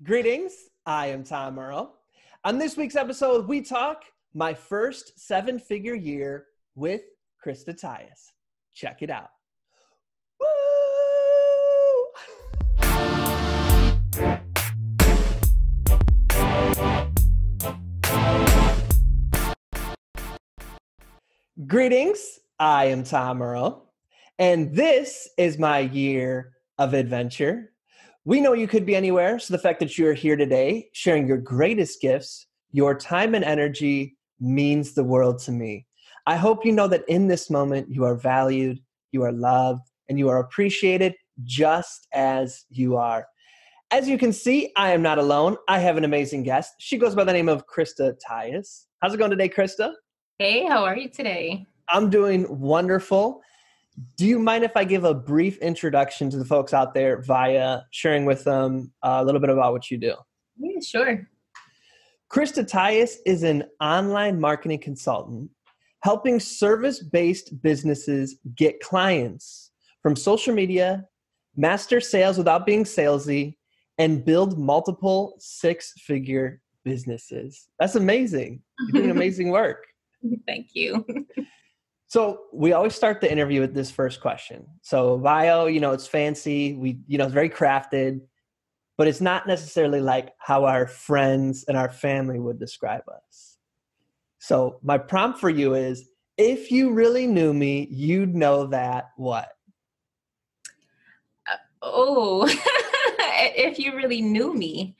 Greetings, I am Tom Earl. On this week's episode, we talk my first seven-figure year with Crysta Tyus. Check it out. Woo! Greetings, I am Tom Earl, and this is my year of adventure. We know you could be anywhere, so the fact that you're here today, sharing your greatest gifts, your time and energy means the world to me. I hope you know that in this moment, you are valued, you are loved, and you are appreciated just as you are. As you can see, I am not alone. I have an amazing guest. She goes by the name of Crysta Tyus. How's it going today, Crysta? Hey, how are you today? I'm doing wonderful. Do you mind if I give a brief introduction to the folks out there via sharing with them a little bit about what you do? Yeah, sure. Crysta Tyus is an online marketing consultant helping service-based businesses get clients from social media, master sales without being salesy, and build multiple six-figure businesses. That's amazing. You're doing amazing work. Thank you. So we always start the interview with this first question. So bio, it's fancy. It's very crafted, but it's not necessarily like how our friends and our family would describe us. So my prompt for you is, if you really knew me, you'd know that what? If you really knew me,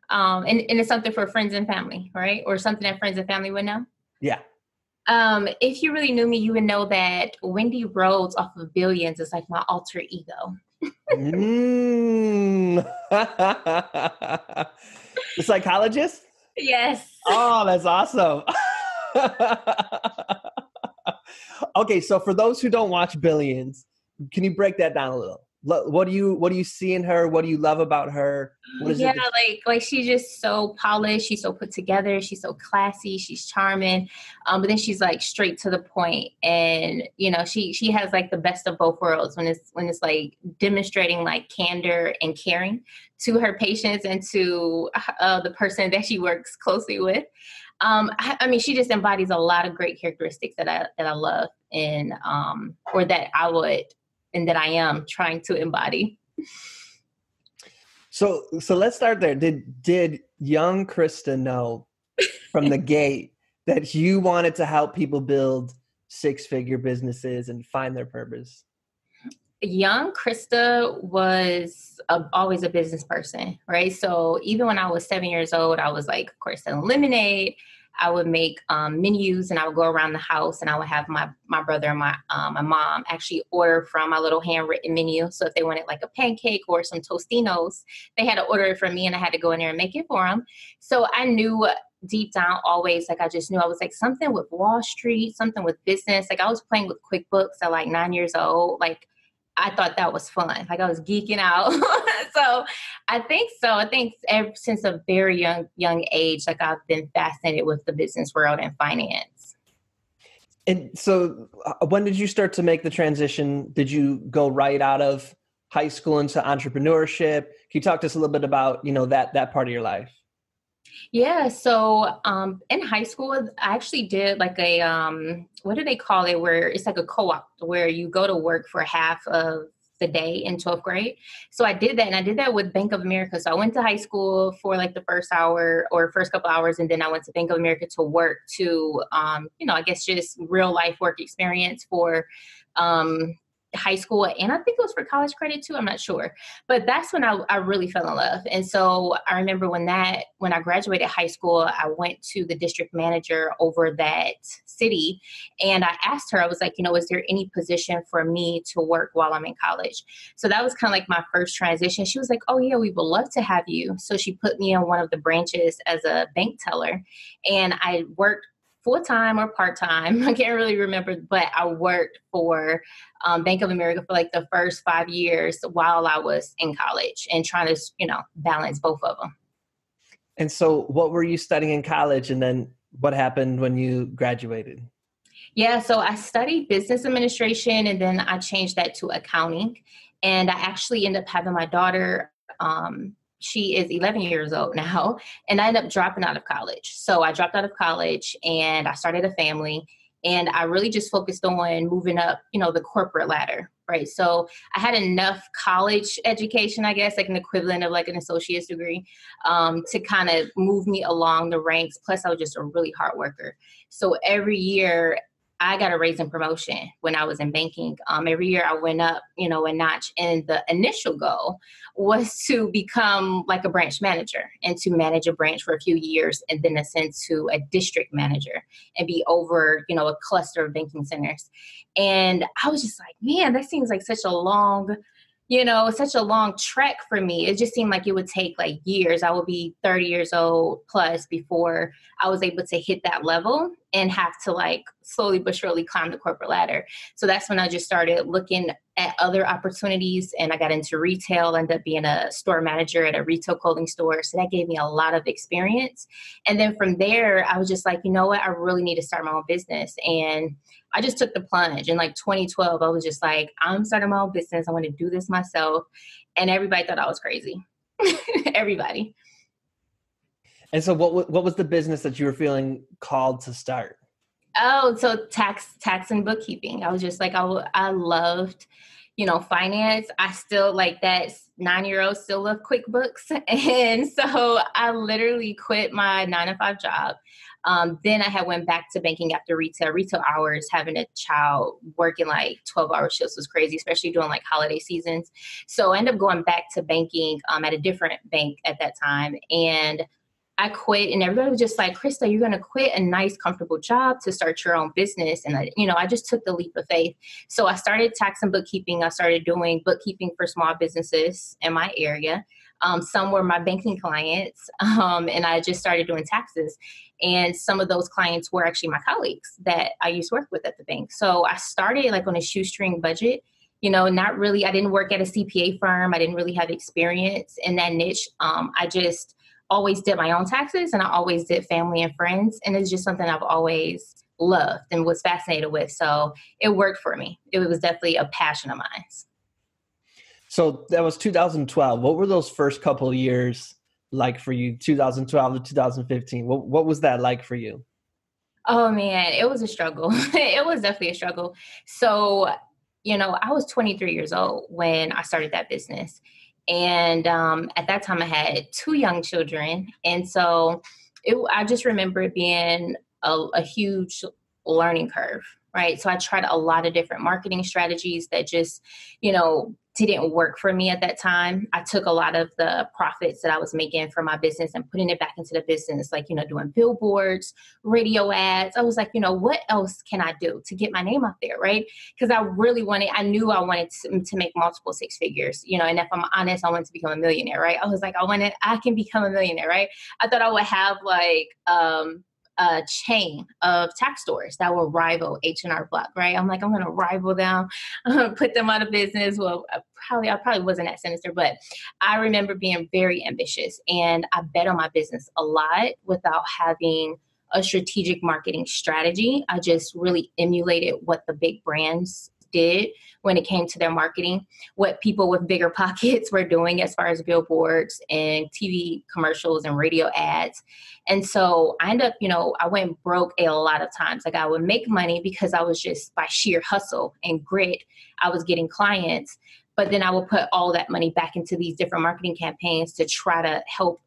and it's something for friends and family, right? Or something that friends and family would know? Yeah. If you really knew me, you would know that Wendy Rhodes off of Billions is like my alter ego. The psychologist? Yes. Oh, that's awesome. Okay, so for those who don't watch Billions, can you break that down a little? What do you see in her? What do you love about her? What is yeah, it like she's just so polished. She's so put together. She's so classy. She's charming. But then she's like straight to the point. And she has like the best of both worlds when it's like demonstrating like candor and caring to her patients and to the person that she works closely with. I mean, she just embodies a lot of great characteristics that I love and or that I would and that I am trying to embody. So let's start there. Did young Crysta know from the gate that you wanted to help people build six-figure businesses and find their purpose? Young Crysta was always a business person, right? So even when I was 7 years old, I was like, of course, selling lemonade. I would make menus and I would go around the house and I would have my brother and my mom actually order from my little handwritten menu. So if they wanted like a pancake or some Tostinos, they had to order it from me and I had to go in there and make it for them. So I knew deep down always, like I just knew I was like something with Wall Street, something with business. Like I was playing with QuickBooks at like 9 years old. Like I thought that was fun. Like I was geeking out. So I think ever since a very young age, like I've been fascinated with the business world and finance. And so when did you start to make the transition? Did you go right out of high school into entrepreneurship? Can you talk to us a little bit about, that part of your life? Yeah. So in high school, I actually did like a, what do they call it? Where it's like a co-op where you go to work for half of the day in 12th grade. So I did that and I did that with Bank of America. So I went to high school for like the first hour or first couple hours. And then I went to Bank of America to work to, I guess just real life work experience for, high school, and I think it was for college credit too. I'm not sure, but that's when I really fell in love. And so I remember when I graduated high school, I went to the district manager over that city, and I asked her, I was like, is there any position for me to work while I'm in college? So that was kind of like my first transition. She was like, oh yeah, we would love to have you. So she put me in one of the branches as a bank teller, and I worked full-time or part-time. I can't really remember, but I worked for Bank of America for like the first 5 years while I was in college and trying to, balance both of them. And so what were you studying in college, and then what happened when you graduated? Yeah, so I studied business administration, and then I changed that to accounting. And I actually ended up having my daughter she is 11 years old now, and I ended up dropping out of college. So I dropped out of college and I started a family, and I really just focused on moving up, the corporate ladder, right? So I had enough college education, I guess, like an equivalent of like an associate's degree, to kind of move me along the ranks. Plus, I was just a really hard worker. So every year I got a raise and promotion when I was in banking. Every year I went up, a notch. And the initial goal was to become like a branch manager and to manage a branch for a few years and then ascend to a district manager and be over, a cluster of banking centers. And I was just like, man, that seems like such a long trek for me. It just seemed like it would take like years. I would be 30 years old plus before I was able to hit that level and have to like slowly but surely climb the corporate ladder. So that's when I just started looking at other opportunities, and I got into retail, ended up being a store manager at a retail clothing store. So that gave me a lot of experience. And then from there, I was just like, you know what, I really need to start my own business. And I just took the plunge. In like 2012, I was just like, I'm starting my own business. I want to do this myself. And everybody thought I was crazy. Everybody. And so what was the business that you were feeling called to start? Oh, so tax and bookkeeping. I was just like, I loved, finance. I still like that 9-year-old still love QuickBooks. And so I literally quit my 9-to-5 job. Then I had went back to banking after retail hours. Having a child working like 12-hour shifts was crazy, especially during like holiday seasons. So I ended up going back to banking at a different bank at that time. And I quit, and everybody was just like, Crysta, you're going to quit a nice, comfortable job to start your own business. And I just took the leap of faith. So I started tax and bookkeeping. I started doing bookkeeping for small businesses in my area. Some were my banking clients, and I just started doing taxes. And some of those clients were actually my colleagues that I used to work with at the bank. So I started like on a shoestring budget. Not really, I didn't work at a CPA firm. I didn't really have experience in that niche. I just always did my own taxes, and I always did family and friends. And it's just something I've always loved and was fascinated with. So it worked for me. It was definitely a passion of mine. So that was 2012. What were those first couple of years like for you, 2012 to 2015? What was that like for you? Oh man, it was a struggle. It was definitely a struggle. So, I was 23 years old when I started that business. And at that time, I had 2 young children. And so I just remember it being a huge learning curve, right? So I tried a lot of different marketing strategies that just, didn't work for me at that time. I took a lot of the profits that I was making from my business and putting it back into the business, like, doing billboards, radio ads. I was like, what else can I do to get my name out there, right? Because I knew I wanted to make multiple 6 figures, and if I'm honest, I wanted to become a millionaire, right? I was like, I can become a millionaire, right? I thought I would have like, a chain of tax stores that will rival H&R Block, right? I'm like, I'm going to rival them, put them out of business. Well, I probably wasn't that sinister, but I remember being very ambitious, and I bet on my business a lot without having a strategic marketing strategy. I just really emulated what the big brands did when it came to their marketing, what people with bigger pockets were doing as far as billboards and TV commercials and radio ads. And so I ended up, I went broke a lot of times. Like I would make money because I was just by sheer hustle and grit, I was getting clients. But then I would put all that money back into these different marketing campaigns to try to help,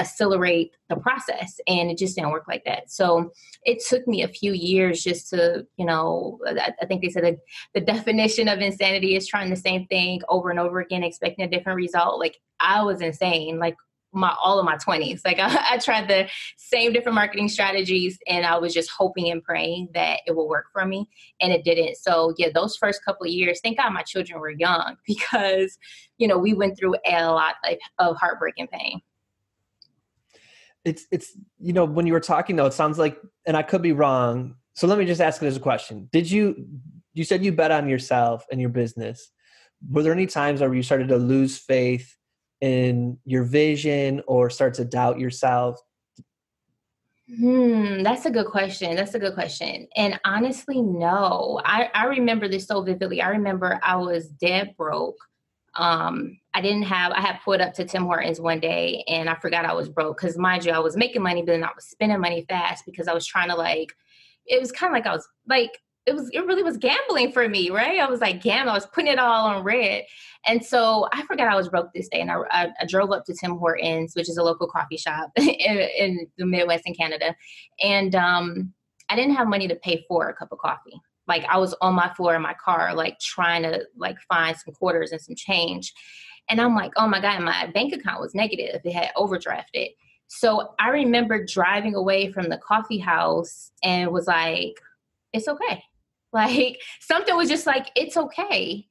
accelerate the process. And it just didn't work like that. So it took me a few years just to, I think they said that the definition of insanity is trying the same thing over and over again, expecting a different result. Like I was insane, like all of my 20s. Like I tried the same different marketing strategies, and I was just hoping and praying that it will work for me, and it didn't. So yeah, those first couple of years, thank God my children were young, because, we went through a lot of heartbreak and pain. It's when you were talking though, it sounds like, and I could be wrong. So let me just ask you this question. You said you bet on yourself and your business. Were there any times where you started to lose faith in your vision or start to doubt yourself? That's a good question. And honestly, no. I remember this so vividly. I remember I was dead broke. I had pulled up to Tim Hortons one day and I forgot I was broke. Cause mind you, I was making money, but then I was spending money fast because I was trying to it was kind of like I was like, it really was gambling for me, right? I was like gambling. I was putting it all on red. And so I forgot I was broke this day. And I drove up to Tim Hortons, which is a local coffee shop in the Midwest in Canada. And I didn't have money to pay for a cup of coffee. Like I was on my floor in my car, like trying to find some quarters and some change. And I'm like, oh my God, my bank account was negative. It had overdrafted. So I remember driving away from the coffee house and was like, it's okay. Like something was just like, it's okay.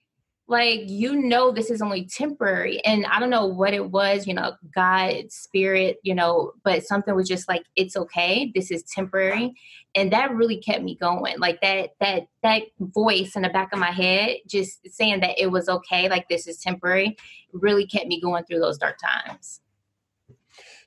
Like, this is only temporary. And I don't know what it was, God, spirit, but something was just like, it's okay. This is temporary. And that really kept me going. Like that voice in the back of my head, just saying that it was okay. Like this is temporary, really kept me going through those dark times.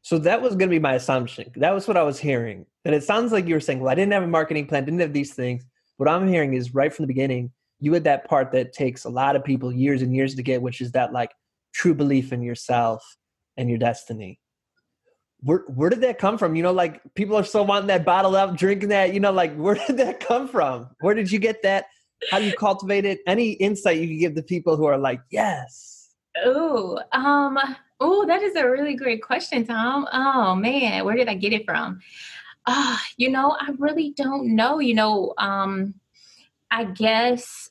So that was going to be my assumption. That was what I was hearing. And it sounds like you were saying, well, I didn't have a marketing plan, didn't have these things. What I'm hearing is right from the beginning, you had that part that takes a lot of people years and years to get, which is that like true belief in yourself and your destiny. Where did that come from? Like people are still wanting that bottled up, drinking that, like where did that come from? Where did you get that? How do you cultivate it? Any insight you could give the people who are like, yes. That is a really great question, Tom. Oh man, where did I get it from? I really don't know. I guess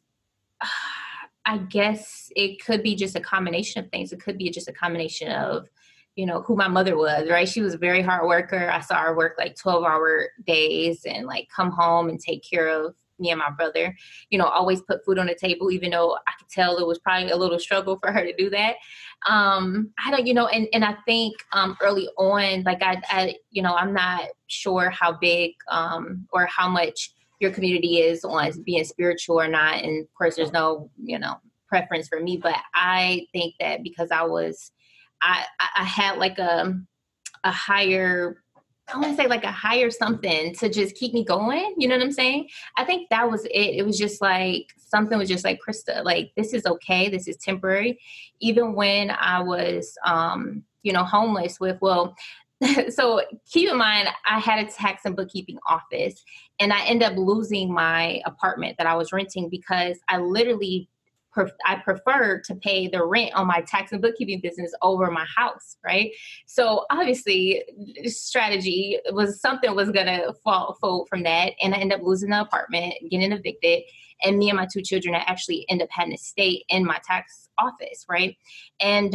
it could be just a combination of things. It could be just a combination of, who my mother was, right? She was a very hard worker. I saw her work like 12-hour days and like come home and take care of me and my brother, always put food on the table, even though I could tell it was probably a little struggle for her to do that. I don't, and I think, early on, like I'm not sure how big, or how much your community is on being spiritual or not. And of course there's no, preference for me, but I think that because I had like a higher, I want to say like a higher something to just keep me going. You know what I'm saying? I think that was it. It was just like, something was just like, Crysta, like, this is okay. This is temporary. Even when I was, homeless so keep in mind, I had a tax and bookkeeping office and I ended up losing my apartment that I was renting because I preferred to pay the rent on my tax and bookkeeping business over my house, right? So obviously, strategy was something was going to fold from that. And I ended up losing the apartment, getting evicted. And me and my two children, I actually end up having to stay in my tax office, right? And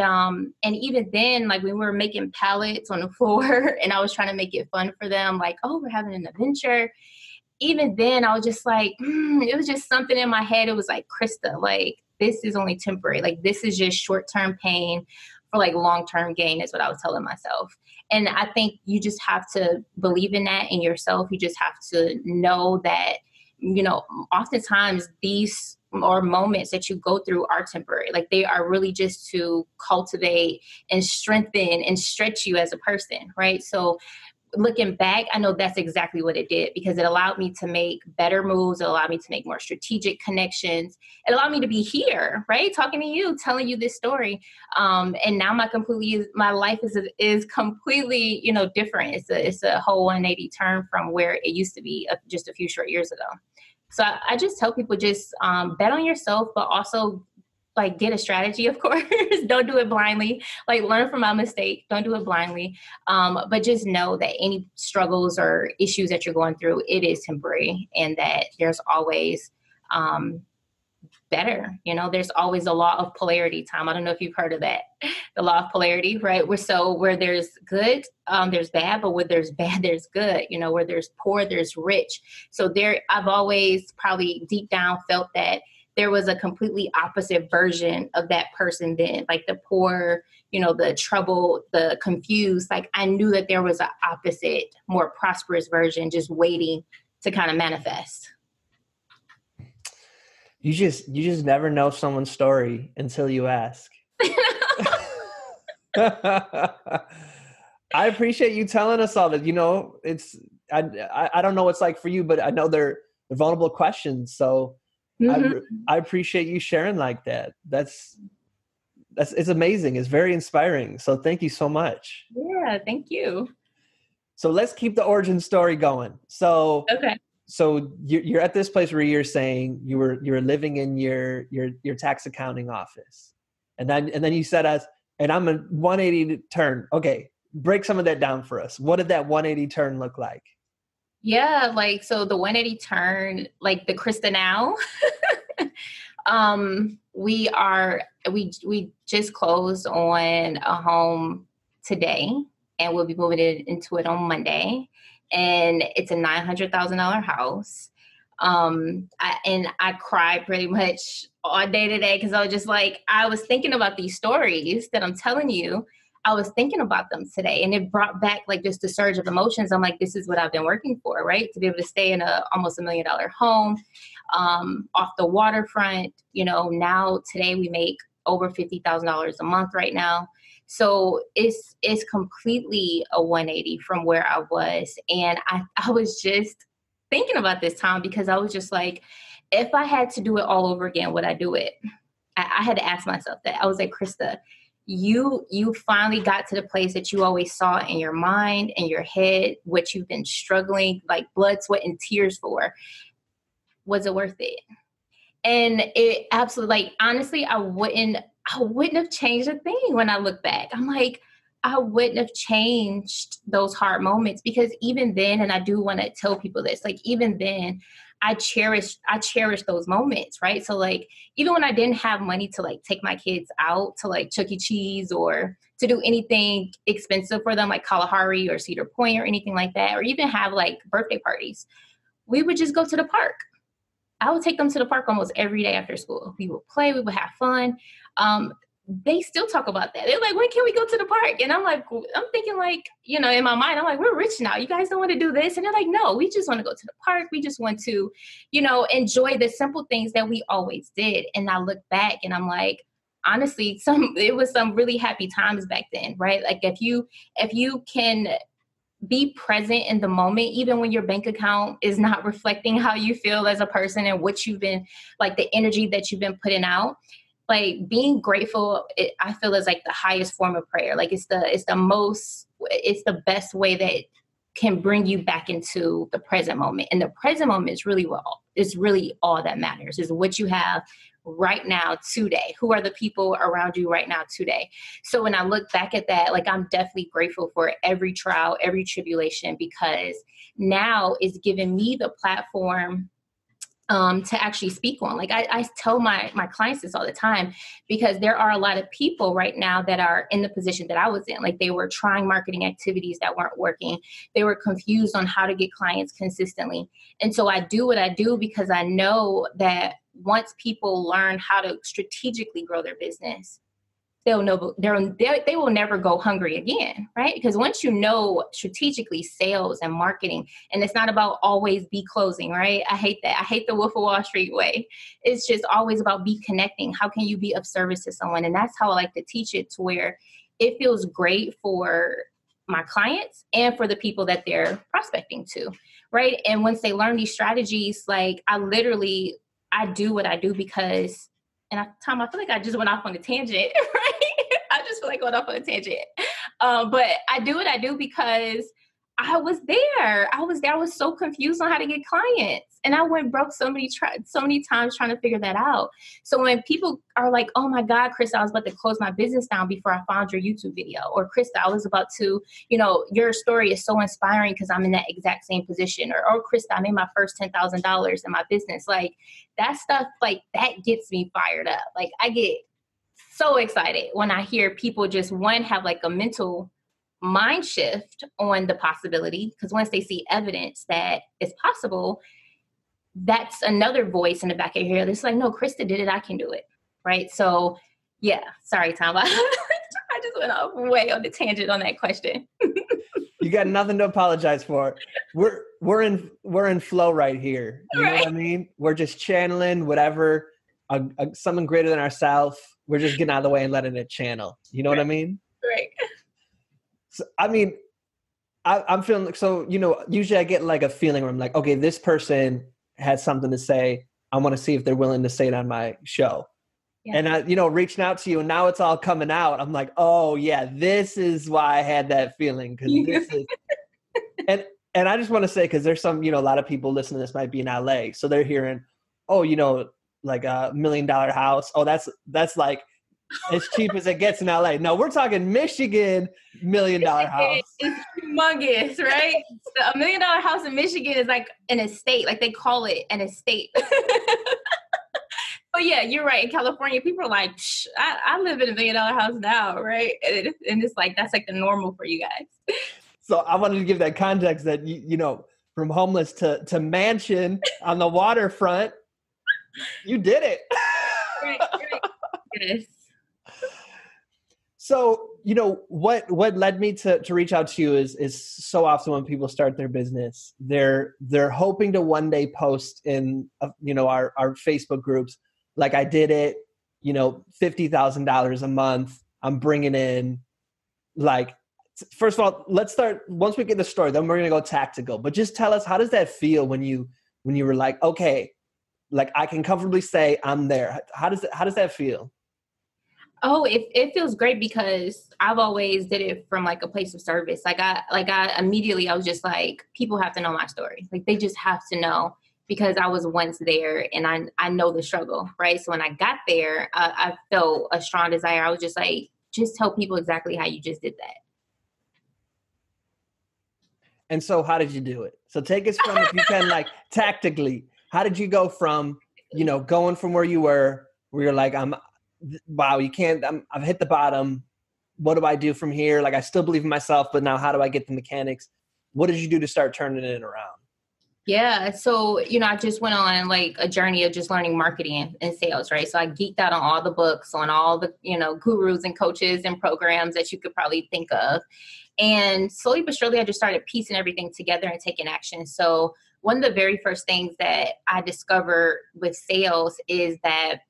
even then, like when we were making pallets on the floor and I was trying to make it fun for them, like, oh, we're having an adventure. Even then, I was just like, it was just something in my head. It was like, Crysta, like, this is only temporary. Like, this is just short-term pain for like long-term gain is what I was telling myself. And I think you just have to believe in that in yourself. You just have to know that, oftentimes these or moments that you go through are temporary. Like they are really just to cultivate and strengthen and stretch you as a person, right? So looking back, I know that's exactly what it did because it allowed me to make better moves. It allowed me to make more strategic connections. It allowed me to be here, right? Talking to you, telling you this story. And now my life is completely, different. It's a whole 180 turn from where it used to be just a few short years ago. So I just tell people just bet on yourself, but also like get a strategy, of course. Don't do it blindly. Like learn from my mistake. Don't do it blindly. But just know that any struggles or issues that you're going through, it is temporary and that there's always better. There's always a law of polarity, Tom. I don't know if you've heard of that. The law of polarity, right? Where there's good, there's bad, but where there's bad, there's good. Where there's poor, there's rich. So I've always probably deep down felt that there was a completely opposite version of that person then, like the poor, the troubled, the confused. Like I knew that there was an opposite, more prosperous version just waiting to kind of manifest. You just never know someone's story until you ask. I appreciate you telling us all that. I don't know what's like for you, but I know they're vulnerable questions. So I appreciate you sharing like that. That's it's amazing. It's very inspiring. So thank you so much. Yeah, thank you. So let's keep the origin story going. So Okay. you're at this place where you're saying you're living in your tax accounting office, and then you said us, and I'm a 180 turn. Okay, break some of that down for us. What did that 180 turn look like? Yeah, like so the 180 turn, like the Crysta now. We just closed on a home today, and we'll be moving into it on Monday. And it's a $900,000 house. I cried pretty much all day today because I was just like, I was thinking about these stories that I'm telling you. I was thinking about them today, and it brought back like just a surge of emotions. I'm like, this is what I've been working for, right? To be able to stay in a almost $1 million home, off the waterfront. Now today we make over $50,000 a month right now. So it's completely a 180 from where I was. And I was just thinking about this time because I was just like, if I had to do it all over again, would I do it? I had to ask myself that. I was like, Crysta, you finally got to the place that you always saw in your mind and your head, what you've been struggling, like blood, sweat, and tears for. Was it worth it? And it absolutely, like, honestly, I wouldn't have changed a thing when I look back. I'm like, I wouldn't have changed those hard moments because even then, and I do want to tell people this, like, even then, I cherish those moments, right? So like, even when I didn't have money to like take my kids out to like Chuck E. Cheese or to do anything expensive for them, like Kalahari or Cedar Point or anything like that, or even have like birthday parties, we would just go to the park. I would take them to the park almost every day after school. We would play, we would have fun. They still talk about that. They're like, when can we go to the park? And I'm thinking like, in my mind, I'm like, we're rich now. You guys don't want to do this. And they're like, no, we just want to go to the park. We just want to, enjoy the simple things that we always did. And I look back and I'm like, honestly, it was some really happy times back then, right? Like if you can be present in the moment, even when your bank account is not reflecting how you feel as a person and what you've been, like the energy that you've been putting out. Like being grateful, I feel is like the highest form of prayer. Like it's the best way that can bring you back into the present moment. And the present moment is really all that matters, is what you have right now today. Who are the people around you right now today? So when I look back at that, like I'm definitely grateful for every trial, every tribulation, because now it's given me the platform to actually speak on. Like I tell my clients this all the time, because there are a lot of people right now that are in the position that I was in. Like they were trying marketing activities that weren't working. They were confused on how to get clients consistently. And so I do what I do because I know that once people learn how to strategically grow their business, they will never go hungry again, right? Because once you know strategically sales and marketing, and it's not about always be closing, right? I hate that. I hate the Wolf of Wall Street way. It's just always about be connecting. How can you be of service to someone? And that's how I like to teach it, to where it feels great for my clients and for the people that they're prospecting to, right? And once they learn these strategies, like I do what I do because, Tom, I feel like I just went off on a tangent, right? I just feel like going off on a tangent. But I do what I do because I was there. I was so confused on how to get clients. And I went broke so many times trying to figure that out. So when people are like, oh my God, Crysta, I was about to close my business down before I found your YouTube video. Or Crysta, I was about to, your story is so inspiring because I'm in that exact same position. Or Crysta, I made my first $10,000 in my business. Like that stuff, like that gets me fired up. Like I get so excited when I hear people just have like a mental mind shift on the possibility, because once they see evidence that it's possible, that's another voice in the back of your head that's like, no, Crysta did it, I can do it, right? So yeah, sorry, Tom, I just went off way on the tangent on that question. You got nothing to apologize for. We're in flow right here. You know what I mean? We're just channeling whatever something greater than ourselves. We're just getting out of the way and letting it channel. You know what I mean? Right. So, I mean, I'm feeling like, so, usually I get like a feeling where I'm like, okay, this person has something to say. I want to see if they're willing to say it on my show. Yeah. And I, reaching out to you, and now it's all coming out. I'm like, oh yeah, this is why I had that feeling, because this is, and I just want to say, because there's some, a lot of people listening to this might be in LA, so they're hearing, oh, like $1 million house. Oh, that's like as cheap as it gets in LA. No, we're talking Michigan $1 million house. It's humongous, right? A $1 million house in Michigan is like an estate, like they call it an estate. But yeah, you're right. In California, people are like, I live in $1 million house now, right? And it's like, that's like the normal for you guys. So I wanted to give that context that, from homeless to mansion on the waterfront, you did it. Right. Yes. So, what led me to reach out to you is so often when people start their business, they're hoping to one day post in, our Facebook groups, like, I did it, $50,000 a month. I'm bringing in, like, first of all, let's start, once we get the story, then we're going to go tactical, but just tell us, how does that feel when you were like, okay, like, I can comfortably say I'm there. How does that feel? Oh, it feels great, because I've always did it from like a place of service. I immediately, I was just like, people have to know my story. Like, they just have to know, because I was once there and I know the struggle, right? So when I got there, I felt a strong desire. I was just like, just tell people exactly how you just did that. And so how did you do it? So take us from, if you can, like, tactically, how did you go from, going from where you're like, wow, I've hit the bottom. What do I do from here? Like, I still believe in myself, but now how do I get the mechanics? What did you do to start turning it around? Yeah. So, I just went on like a journey of just learning marketing and sales, right? So I geeked out on all the books, on all the, gurus and coaches and programs that you could probably think of. And slowly but surely, I just started piecing everything together and taking action. So one of the very first things that I discovered with sales is that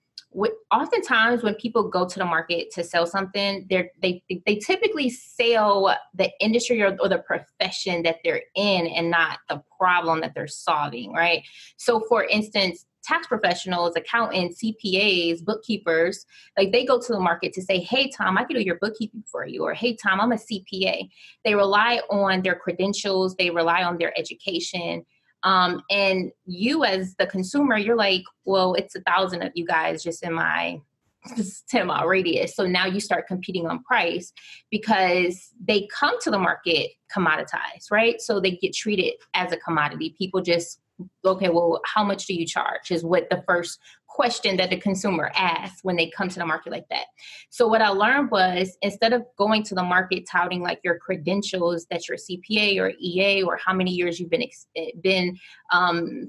oftentimes when people go to the market to sell something, they typically sell the industry or the profession that they're in, and not the problem that they're solving, right? So for instance, tax professionals, accountants, CPAs, bookkeepers, like, they go to the market to say, hey, Tom, I can do your bookkeeping for you. Or, hey, Tom, I'm a CPA. They rely on their credentials. They rely on their education. And you as the consumer, you're like, well, it's 1,000 of you guys just in my 10-mile radius. So now you start competing on price, because they come to the market commoditized, right? So they get treated as a commodity. People just, okay, well, how much do you charge is what the first question that the consumer asks when they come to the market like that. So what I learned was, instead of going to the market touting like your credentials, that you're CPA or EA, or how many years you've been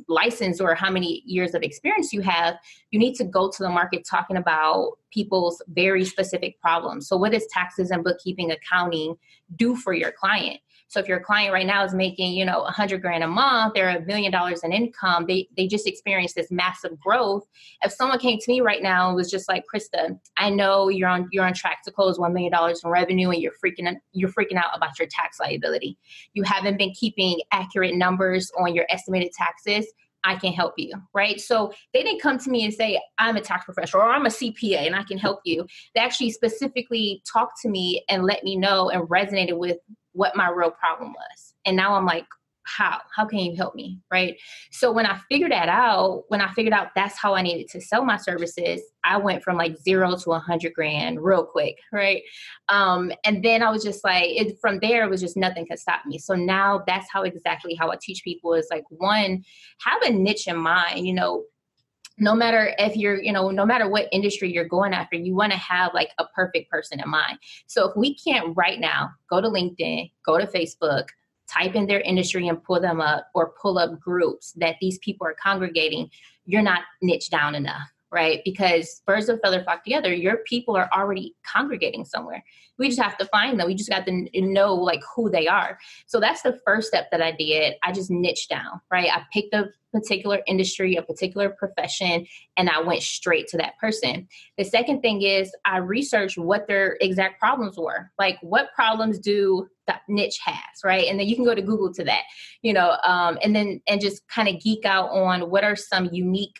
licensed, or how many years of experience you have, you need to go to the market talking about people's very specific problems. So what does taxes and bookkeeping, accounting do for your client? So if your client right now is making, $100,000 a month, they're $1 million in income, they just experienced this massive growth. If someone came to me right now and was just like, Crysta, I know you're on track to close $1 million in revenue, and you're freaking out about your tax liability. You haven't been keeping accurate numbers on your estimated taxes. I can help you, right? So they didn't come to me and say, I'm a tax professional or I'm a CPA and I can help you. They actually specifically talked to me and let me know and resonated with what my real problem was. And now I'm like, how can you help me, right? So when I figured out that's how I needed to sell my services, I went from like 0 to 100,000 real quick, right? And then I was just like, from there, it was just nothing could stop me. So now that's exactly how I teach people is like, one, have a niche in mind, no matter if you're, no matter what industry you're going after, you want to have like a perfect person in mind. So if we can't right now go to LinkedIn, go to Facebook, type in their industry and pull them up, or pull up groups that these people are congregating, you're not niche down enough, right? Because birds of a feather flock together, your people are already congregating somewhere. We just have to find them. We just got to know like who they are. So that's the first step that I did. I just niched down, right? I picked a particular industry, a particular profession, and I went straight to that person. The second thing is I researched what their exact problems were. Like, what problems do that niche has, right? And then you can go to Google to that, and just kind of geek out on what are some unique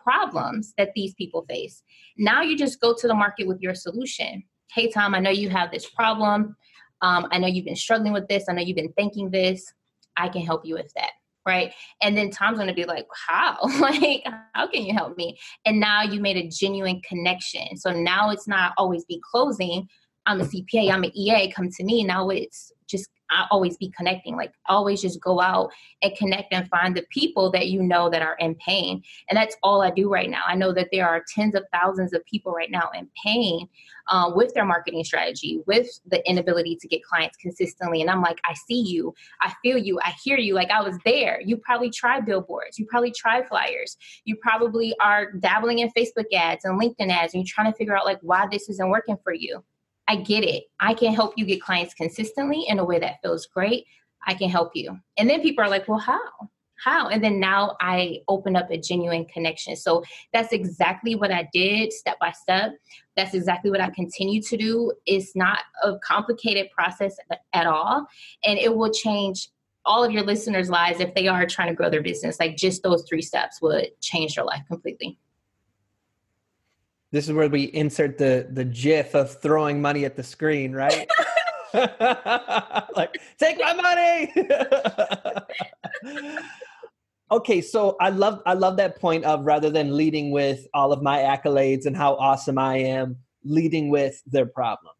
problems that these people face. Now you just go to the market with your solution. Hey, Tom, I know you have this problem. I know you've been struggling with this. I know you've been thinking this. I can help you with that. Right. And then Tom's going to be like, how? Like, how can you help me? And now you made a genuine connection. So now it's not always be closing. I'm a CPA, I'm an EA, come to me. Now it's just, I always be connecting, like always just go out and connect and find the people that you know that are in pain. And that's all I do right now. I know that there are tens of thousands of people right now in pain with their marketing strategy, with the inability to get clients consistently. And I'm like, I see you, I feel you, I hear you. Like I was there. You probably tried billboards. You probably tried flyers. You probably are dabbling in Facebook ads and LinkedIn ads, and you're trying to figure out like why this isn't working for you. I get it. I can help you get clients consistently in a way that feels great. I can help you. And then people are like, well, how? How? And then now I open up a genuine connection. So that's exactly what I did step by step. That's exactly what I continue to do. It's not a complicated process at all. And it will change all of your listeners' lives if they are trying to grow their business. Like just those 3 steps would change their life completely. This is where we insert the GIF of throwing money at the screen, right? Like, take my money. Okay, so I love that point of rather than leading with all of my accolades and how awesome I am, leading with their problem.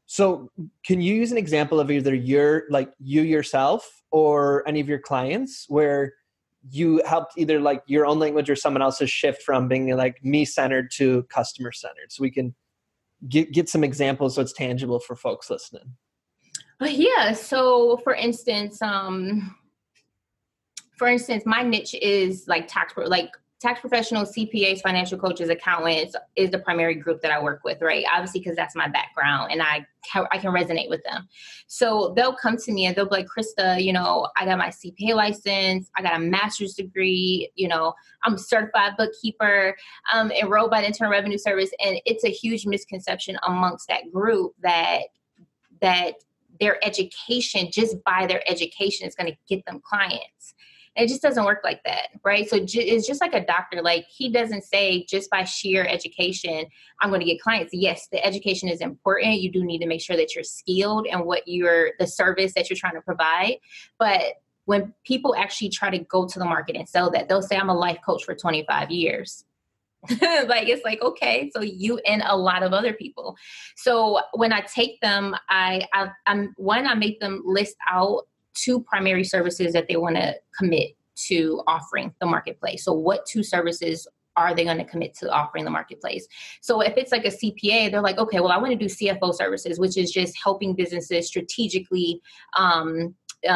So can you use an example of either you yourself or any of your clients where you helped either like your own language or someone else's shift from being like me-centered to customer-centered? So we can get some examples so it's tangible for folks listening. Yeah. So for instance, my niche is like tax professionals, CPAs, financial coaches, accountants is the primary group that I work with, right? Obviously, because that's my background and I can resonate with them. So they'll come to me and they'll be like, Crysta, I got my CPA license. I got a master's degree. I'm a certified bookkeeper, enrolled by the Internal Revenue Service. And it's a huge misconception amongst that group that their education, just by their education, is going to get them clients. It just doesn't work like that, right? So it's just like a doctor. Like he doesn't say just by sheer education, I'm going to get clients. Yes, the education is important. You do need to make sure that you're skilled in the service that you're trying to provide. But when people actually try to go to the market and sell that, they'll say, I'm a life coach for 25 years. Like, it's like, okay, so you and a lot of other people. So when I take them, I make them list out 2 primary services that they want to commit to offering the marketplace. So what 2 services are they going to commit to offering the marketplace? So if it's like a CPA, they're like, okay, well, I want to do CFO services, which is just helping businesses strategically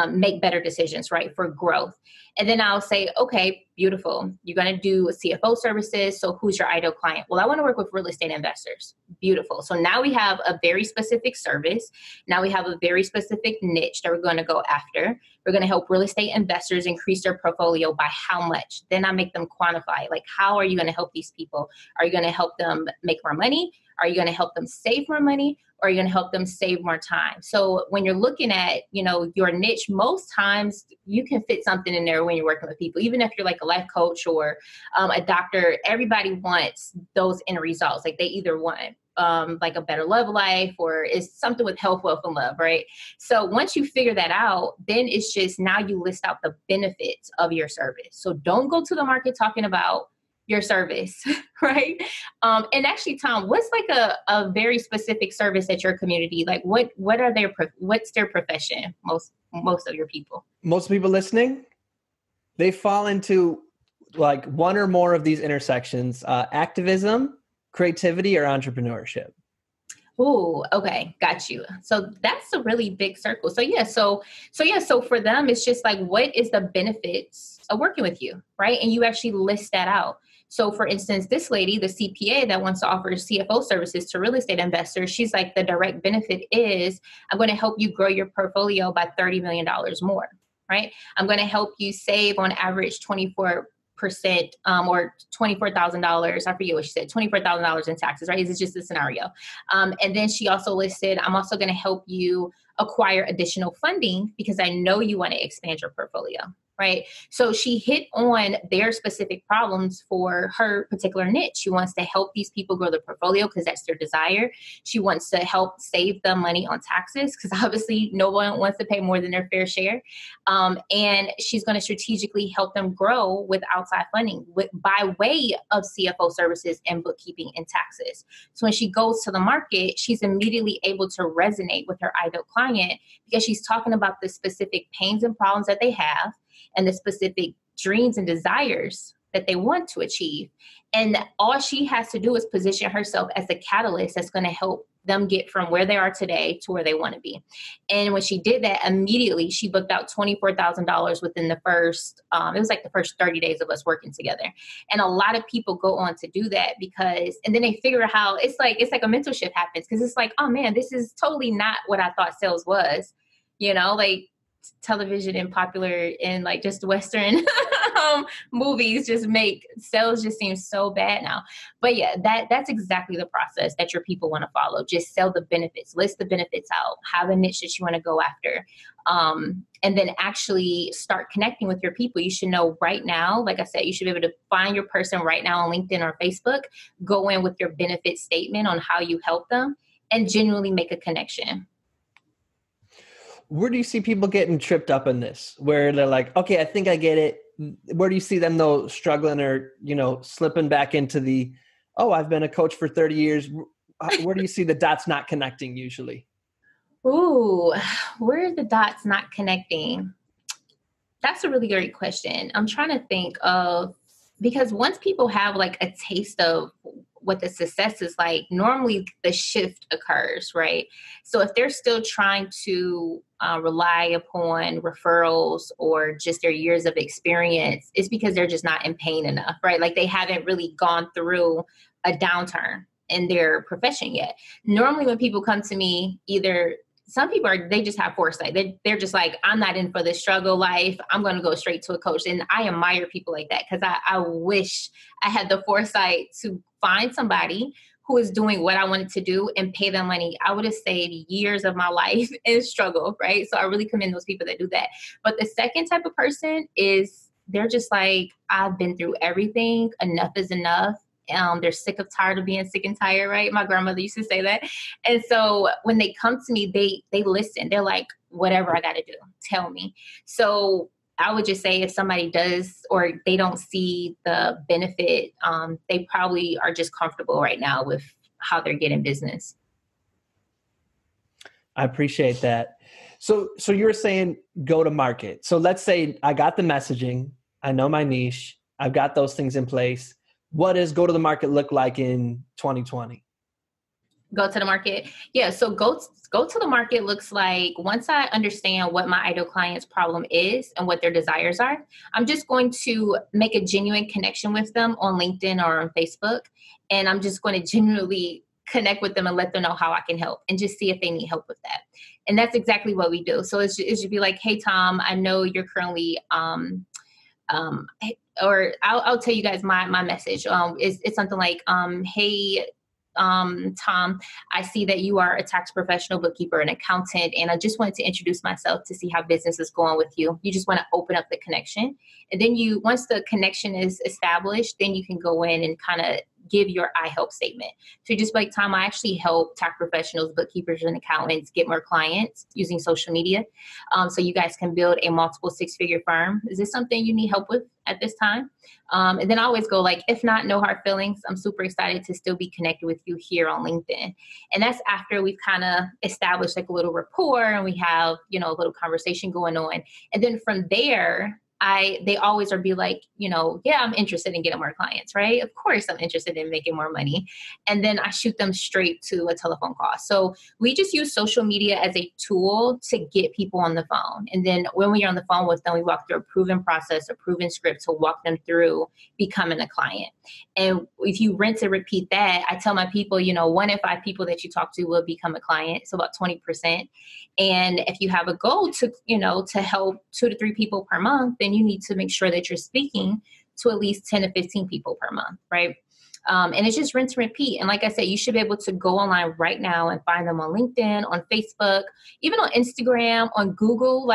make better decisions, right, for growth. And then I'll say, okay, beautiful. You're going to do CFO services. So who's your ideal client? Well, I want to work with real estate investors. Beautiful. So now we have a very specific service. Now we have a very specific niche that we're going to go after. We're going to help real estate investors increase their portfolio by how much? Then I make them quantify, like, how are you going to help these people? Are you going to help them make more money? Are you going to help them save more money? Or are you going to help them save more time? So when you're looking at, your niche, most times you can fit something in there when you're working with people. Even if you're like a life coach or a doctor, everybody wants those end results. Like they either want like a better love life or it's something with health, wealth, and love, right? So once you figure that out, then it's just now you list out the benefits of your service. So don't go to the market talking about your service, right? And actually, Tom, what's like a very specific service at your community? Like what's their profession? Most of your people. Most people listening, they fall into like one or more of these intersections: activism, creativity, or entrepreneurship. Oh, okay. Got you. So that's a really big circle. So for them, it's just like, what is the benefits of working with you, right? And you actually list that out. So for instance, this lady, the CPA that wants to offer CFO services to real estate investors, she's like, the direct benefit is I'm going to help you grow your portfolio by $30 million more, right? I'm going to help you save on average 24% or $24,000. I forget what she said, $24,000 in taxes, right? This is just a scenario. And then she also listed, I'm also going to help you acquire additional funding because I know you want to expand your portfolio. right? So she hit on their specific problems for her particular niche. She wants to help these people grow their portfolio because that's their desire. She wants to help save them money on taxes because obviously no one wants to pay more than their fair share. And she's going to strategically help them grow with outside funding by way of CFO services and bookkeeping and taxes. So when she goes to the market, she's immediately able to resonate with her ideal client because she's talking about the specific pains and problems that they have and the specific dreams and desires that they want to achieve. And all she has to do is position herself as a catalyst that's going to help them get from where they are today to where they want to be. And when she did that, immediately she booked out $24,000 within the first, it was like the first 30 days of us working together. And a lot of people go on to do that because, and then they figure out how it's like a mental shift happens because it's like, oh man, this is totally not what I thought sales was, like television and popular and like just Western movies just make sales just seem so bad now. But yeah, that's exactly the process that your people want to follow. Just sell the benefits, list the benefits out, have a niche that you want to go after. And then actually start connecting with your people. You should know right now, like I said, you should be able to find your person right now on LinkedIn or Facebook, go in with your benefit statement on how you help them and genuinely make a connection. Where do you see people getting tripped up in this? Where they're like, okay, I think I get it. Where do you see them though struggling or, slipping back into the, oh, I've been a coach for 30 years. Where do you see the dots not connecting usually? Ooh, where are the dots not connecting? That's a really great question. I'm trying to think of, because once people have like a taste of what the success is like, normally the shift occurs, right? So if they're still trying to rely upon referrals or just their years of experience, it's because they're just not in pain enough, right? Like they haven't really gone through a downturn in their profession yet. Normally when people come to me, either some people they just have foresight. They're just like, I'm not in for this struggle life. I'm going to go straight to a coach. And I admire people like that because I wish I had the foresight to find somebody who is doing what I wanted to do and pay them money. I would have saved years of my life in struggle, right? So I really commend those people that do that. But the second type of person is they're just like, I've been through everything. Enough is enough. They're sick of tired of being sick and tired, right? My grandmother used to say that. And so when they come to me, they listen. They're like, whatever I got to do, tell me. So I would just say if somebody does or they don't see the benefit, they probably are just comfortable right now with how they're getting business. I appreciate that. So you're saying go to market. So let's say I got the messaging, I know my niche, I've got those things in place. What does go to the market look like in 2020? Go to the market. Yeah. So go to the market looks like once I understand what my ideal client's problem is and what their desires are, I'm just going to make a genuine connection with them on LinkedIn or on Facebook. And I'm just going to genuinely connect with them and let them know how I can help and just see if they need help with that. And that's exactly what we do. So it should be like, hey, Tom, I know you're currently, or I'll tell you guys my message. It's something like, hey, Tom, I see that you are a tax professional, bookkeeper, and accountant, and I just wanted to introduce myself to see how business is going with you. You just want to open up the connection. And then once the connection is established, then you can go in and kind of give your I help statement. So just like, Tom, I actually help tax professionals, bookkeepers, and accountants get more clients using social media. So you guys can build a multiple six-figure firm. Is this something you need help with at this time? And then I always go like, if not, no hard feelings. I'm super excited to still be connected with you here on LinkedIn. And that's after we've kind of established like a little rapport and we have, a little conversation going on. And then from there, they always are be like, yeah, I'm interested in getting more clients, right? Of course, I'm interested in making more money. And then I shoot them straight to a telephone call. So we just use social media as a tool to get people on the phone. And then when we're on the phone with them, we walk through a proven process, a proven script to walk them through becoming a client. And if you rinse and repeat that, I tell my people, 1 in 5 people that you talk to will become a client. So about 20%. And if you have a goal to help 2 to 3 people per month, then you need to make sure that you're speaking to at least 10 to 15 people per month, right? And it's just rinse and repeat. And like I said, you should be able to go online right now and find them on LinkedIn, on Facebook, even on Instagram, on Google.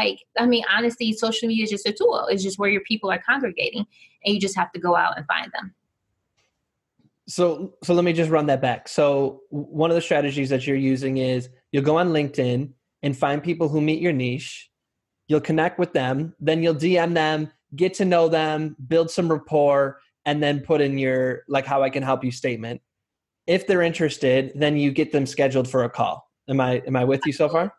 Honestly, social media is just a tool. It's just where your people are congregating, and you just have to go out and find them. So let me just run that back. So one of the strategies that you're using is you'll go on LinkedIn and find people who meet your niche. You'll connect with them, then you'll DM them, get to know them, build some rapport, and then put in your how I can help you statement. If they're interested, then you get them scheduled for a call. Am I with you so far?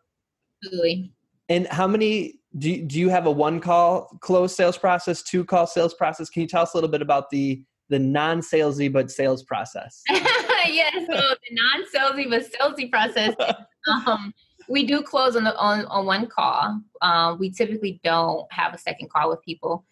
Absolutely. And how many do you have a 1-call close sales process, 2-call sales process? Can you tell us a little bit about the non-salesy but sales process? Yeah, so the non-salesy but salesy process. We do close on 1 call. We typically don't have a second call with people.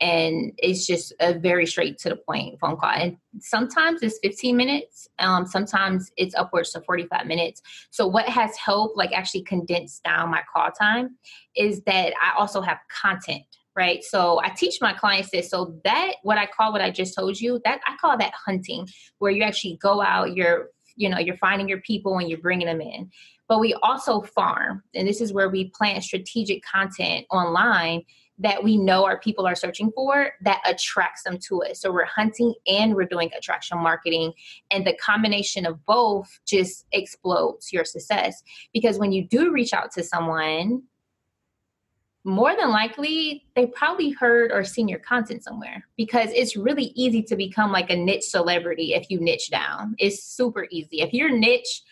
And it's just a very straight to the point phone call. And sometimes it's 15 minutes. Sometimes it's upwards to 45 minutes. So what has helped actually condense down my call time is that I also have content, right? So I teach my clients this. So that what I just told you, that I call that hunting, where you actually go out, you're finding your people and you're bringing them in. But we also farm. And this is where we plant strategic content online that we know our people are searching for that attracts them to it. So we're hunting and we're doing attraction marketing. And the combination of both just explodes your success. Because when you do reach out to someone, more than likely, they probably heard or seen your content somewhere, because it's really easy to become like a niche celebrity if you niche down. It's super easy. If you're niche,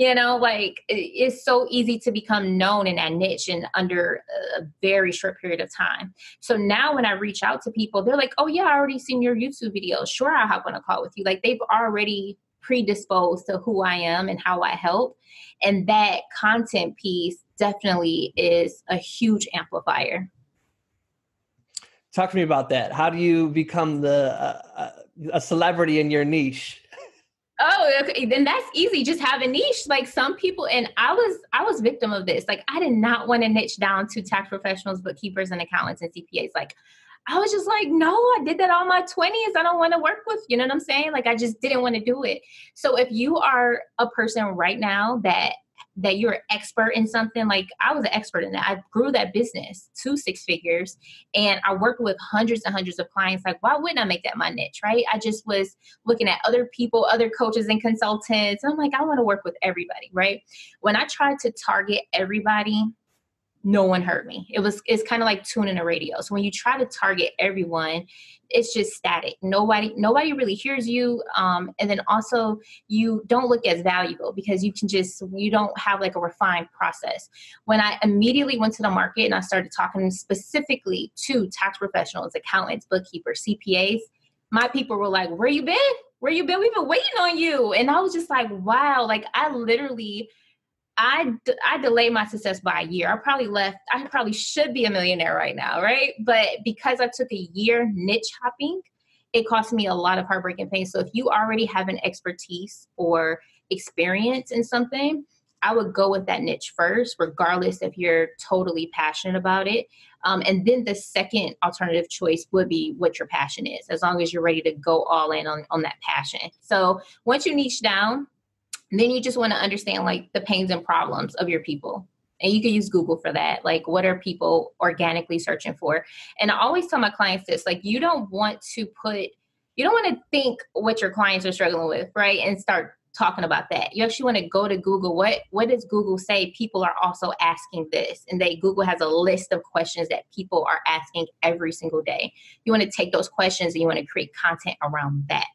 it's so easy to become known in that niche in under a very short period of time. So now when I reach out to people, they're like, oh yeah, I already seen your YouTube video. Sure, I'll hop on a call with you. They've already predisposed to who I am and how I help. And that content piece definitely is a huge amplifier. Talk to me about that. How do you become a celebrity in your niche? Oh, okay. Then that's easy. Just have a niche. Some people, and I was victim of this. I did not want to niche down to tax professionals, bookkeepers, and accountants and CPAs. I was just no, I did that all my 20s. I don't want to work with, you know what I'm saying? I just didn't want to do it. So if you are a person right now that you're an expert in something, I was an expert in that. I grew that business to 6 figures and I worked with hundreds and hundreds of clients. Why wouldn't I make that my niche, right? I just was looking at other people, other coaches and consultants. And I'm I want to work with everybody, right? When I tried to target everybody, no one heard me. It's kind of like tuning a radio. So when you try to target everyone, it's just static. Nobody really hears you. And then also you don't look as valuable because you don't have a refined process. When I immediately went to the market and I started talking specifically to tax professionals, accountants, bookkeepers, CPAs, my people were like, where you been? Where you been? We've been waiting on you. And I was just wow, I delayed my success by a year. I probably should be a millionaire right now, right? But because I took a year niche hopping, it cost me a lot of heartbreak and pain. So if you already have an expertise or experience in something, I would go with that niche first, regardless if you're totally passionate about it. And then the second alternative choice would be what your passion is, as long as you're ready to go all in on that passion. So once you niche down, then you just want to understand the pains and problems of your people. And you can use Google for that. What are people organically searching for? And I always tell my clients this, you don't want to think what your clients are struggling with, right? And start talking about that. You actually want to go to Google. What does Google say? People are also asking this. And Google has a list of questions that people are asking every single day. You want to take those questions and you want to create content around that.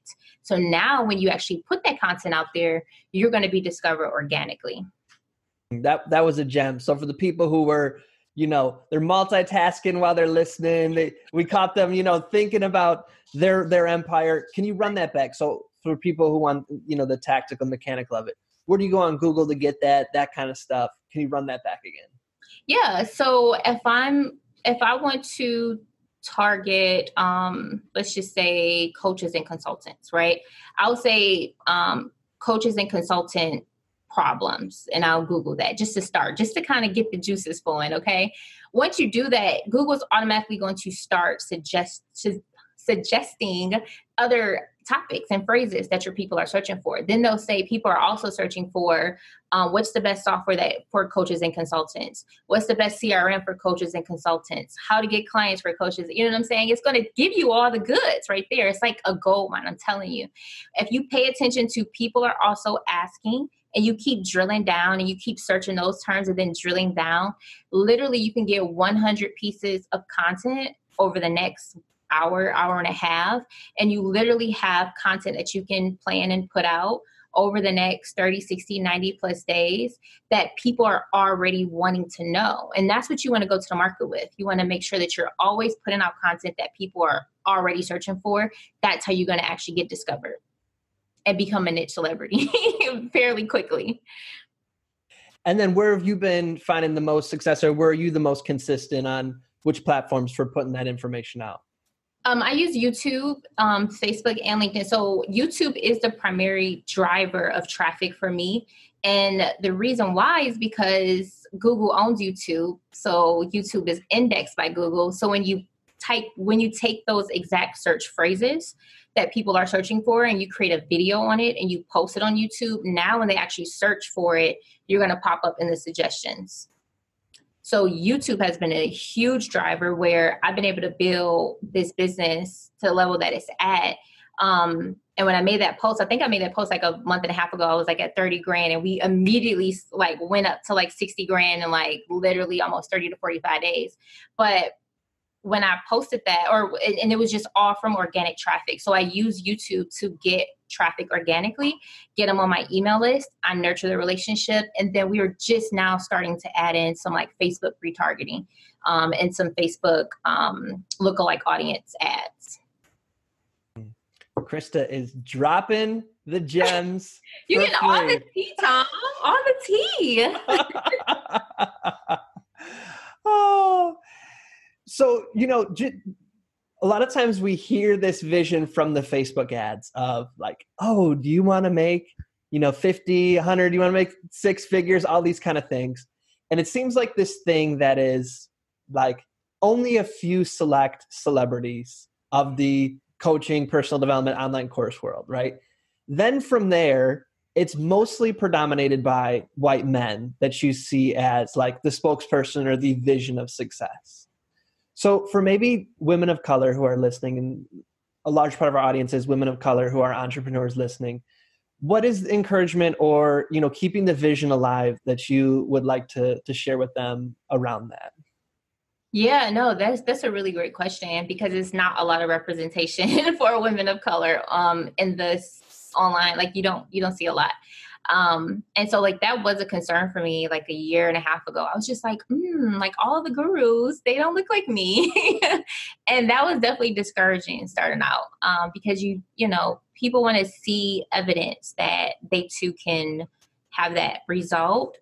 So now when you actually put that content out there, you're going to be discovered organically. That was a gem. So for the people who were, they're multitasking while they're listening, we caught them, thinking about their empire. Can you run that back? So for people who want, the tactical mechanical of it, where do you go on Google to get that kind of stuff? Can you run that back again? Yeah. So if I want to target, let's just say coaches and consultants, right? I'll say coaches and consultant problems, and I'll Google that just to start, just to kind of get the juices flowing, okay? Once you do that, Google's automatically going to start suggesting other topics and phrases that your people are searching for. Then they'll say people are also searching for what's the best software that for coaches and consultants? What's the best CRM for coaches and consultants? How to get clients for coaches? You know what I'm saying? It's going to give you all the goods right there. It's like a gold mine, I'm telling you. If you pay attention to people are also asking, and you keep drilling down and you keep searching those terms and then drilling down, literally you can get 100 pieces of content over the next hour and a half, and you literally have content that you can plan and put out over the next 30, 60, 90 plus days that people are already wanting to know. And that's what you want to go to the market with. You want to make sure that you're always putting out content that people are already searching for. That's how you're going to actually get discovered and become a niche celebrity fairly quickly. And then where have you been finding the most success, or where are you the most consistent on which platforms for putting that information out? I use YouTube, Facebook, and LinkedIn. So YouTube is the primary driver of traffic for me. And the reason why is because Google owns YouTube. So YouTube is indexed by Google. So when you take those exact search phrases that people are searching for and you create a video on it and you post it on YouTube, now when they actually search for it, you're going to pop up in the suggestions. So YouTube has been a huge driver where I've been able to build this business to the level that it's at. And when I made that post, I think I made that post like a month and a half ago, I was like at 30 grand, and we immediately like went up to like 60 grand in like literally almost 30 to 45 days. But when I posted that, and it was just all from organic traffic. So I use YouTube to get traffic organically, get them on my email list. I nurture the relationship. And then we are just now starting to add in some like Facebook retargeting and some Facebook lookalike audience ads. Crysta is dropping the gems. You get all the tea, Tom. All the tea. Oh. So, a lot of times we hear this vision from the Facebook ads of like, oh, do you want to make, 50, 100, do you want to make six figures, all these kind of things. And it seems like this thing that is like only a few select celebrities of the coaching, personal development, online course world, right? Then from there, it's mostly predominated by white men that you see as like the spokesperson or the vision of success. So for maybe women of color who are listening, and a large part of our audience is women of color who are entrepreneurs listening, what is the encouragement or, keeping the vision alive that you would like to share with them around that? Yeah, no, that's a really great question, because it's not a lot of representation for women of color in this online. Like you don't see a lot. And so like that was a concern for me like a year and a half ago. I was just like, like all the gurus, they don't look like me. And that was definitely discouraging starting out because people want to see evidence that they too can have that result.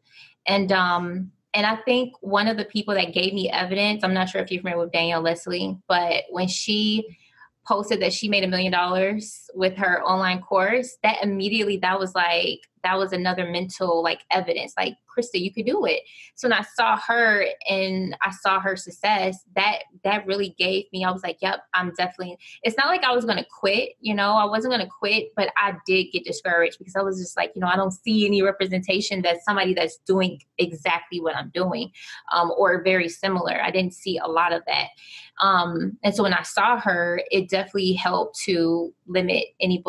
And I think one of the people that gave me evidence, I'm not sure if you're familiar with Danielle Leslie, but when she posted that she made $1 million with her online course, that was another mental like evidence, like, Crysta, you could do it. So when I saw her and I saw her success, that really gave me, I was like, yep, I'm definitely, it's not like I was going to quit, I wasn't going to quit, but I did get discouraged because I was just like, I don't see any representation that's somebody that's doing exactly what I'm doing or very similar. I didn't see a lot of that. And so when I saw her, it definitely helped to limit any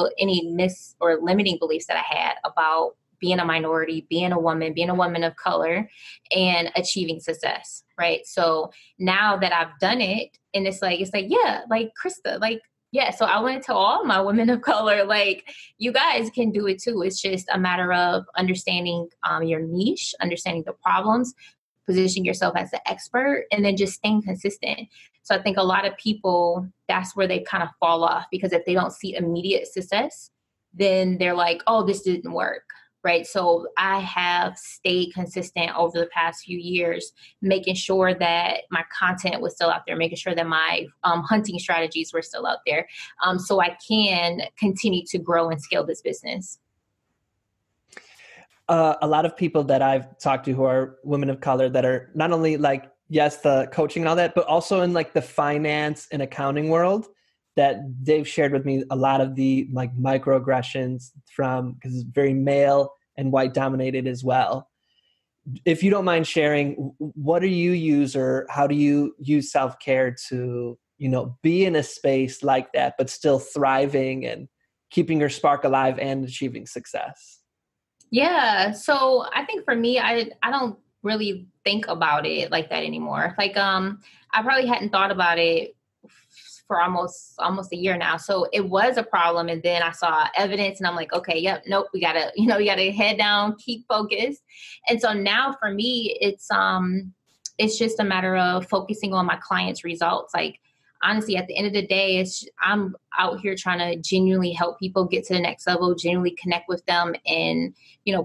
mis or limiting beliefs that I had about being a minority, being a woman of color, and achieving success, right? So now that I've done it, and it's like, yeah, like Crysta, like, yeah. So I want to tell all my women of color, like, you guys can do it too. It's just a matter of understanding your niche, understanding the problems, positioning yourself as the expert, and then just staying consistent. So I think a lot of people, that's where they kind of fall off, because if they don't see immediate success, then they're like, oh, this didn't work. Right. So I have stayed consistent over the past few years, making sure that my content was still out there, making sure that my hunting strategies were still out there, so I can continue to grow and scale this business. A lot of people that I've talked to who are women of color that are not only like, yes, the coaching and all that, but also in like the finance and accounting world, that they've shared with me a lot of the like microaggressions from, because it's very male and white dominated as well. If you don't mind sharing, what do you use, or how do you use self-care to, be in a space like that, but still thriving and keeping your spark alive and achieving success? Yeah. So I think for me, I don't really think about it like that anymore. Like, I probably hadn't thought about it for almost a year now. So it was a problem. And then I saw evidence and I'm like, okay, yep, nope, we gotta head down, keep focused. And so now for me, it's just a matter of focusing on my clients' results. Like, honestly, at the end of the day, I'm out here trying to genuinely help people get to the next level, genuinely connect with them, and